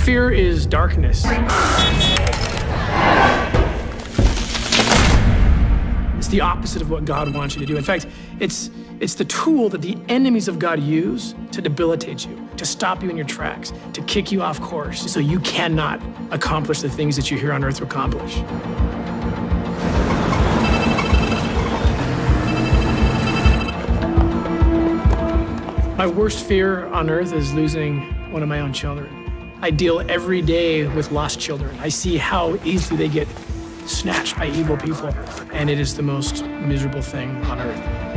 Fear is darkness. It's the opposite of what God wants you to do. In fact, it's the tool that the enemies of God use to debilitate you, to stop you in your tracks, to kick you off course, so you cannot accomplish the things that you're here on earth to accomplish. My worst fear on earth is losing one of my own children. I deal every day with lost children. I see how easily they get snatched by evil people, and it is the most miserable thing on earth.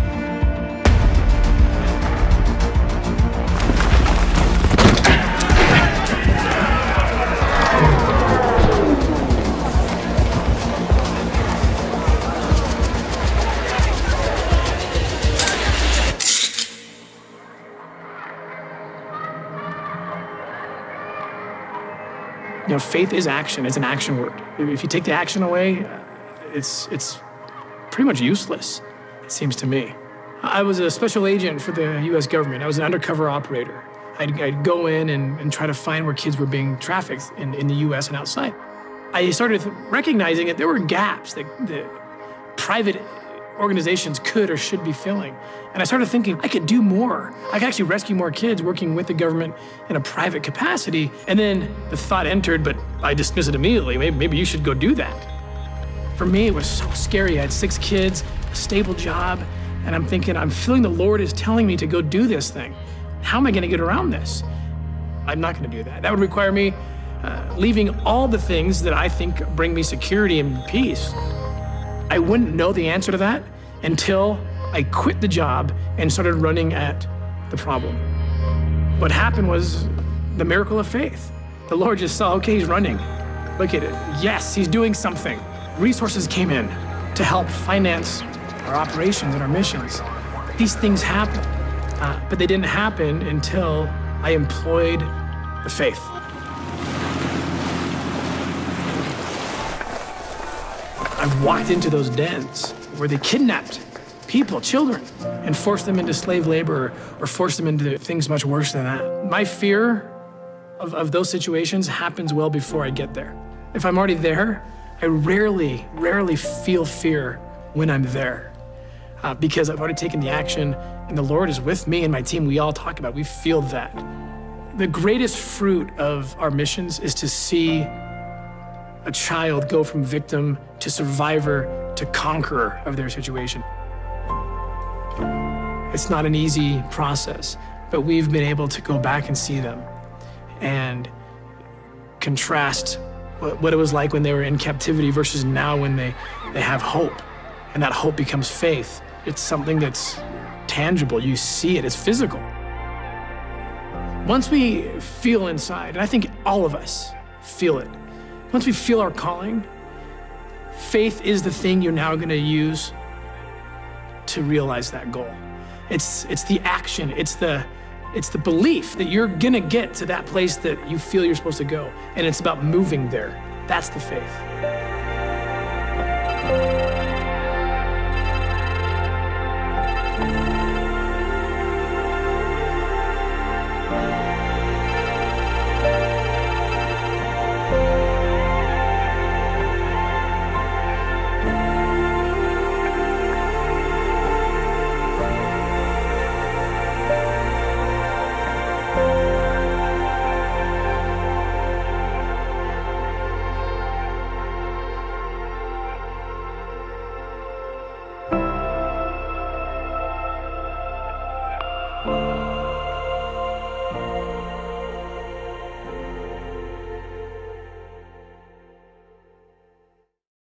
You know, faith is action. It's an action word. If you take the action away, it's pretty much useless, it seems to me. I was a special agent for the U.S. government. I was an undercover operator. I'd go in and try to find where kids were being trafficked in the U.S. and outside. I started recognizing that there were gaps that private organizations could or should be filling. And I started thinking, I could do more. I could actually rescue more kids working with the government in a private capacity. And then the thought entered, but I dismissed it immediately. Maybe you should go do that. For me, it was so scary. I had 6 kids, a stable job, and I'm thinking, I'm feeling the Lord is telling me to go do this thing. How am I gonna get around this? I'm not gonna do that. That would require me leaving all the things that I think bring me security and peace. I wouldn't know the answer to that until I quit the job and started running at the problem. What happened was the miracle of faith. The Lord just saw, okay, he's running. Look at it. Yes, he's doing something. Resources came in to help finance our operations and our missions. These things happen, but they didn't happen until I employed the faith. I've walked into those dens where they kidnapped people, children, and forced them into slave labor or forced them into things much worse than that. My fear of those situations happens well before I get there. If I'm already there, I rarely feel fear when I'm there because I've already taken the action and the Lord is with me and my team. We all talk about it. We feel that. The greatest fruit of our missions is to see a child go from victim to survivor to conqueror of their situation. It's not an easy process, but we've been able to go back and see them and contrast what it was like when they were in captivity versus now when they have hope, and that hope becomes faith. It's something that's tangible. You see it, it's physical. Once we feel inside, and I think all of us feel it, once we feel our calling, faith is the thing you're now gonna use to realize that goal. It's the action, it's the belief that you're gonna get to that place that you feel you're supposed to go. And it's about moving there. That's the faith.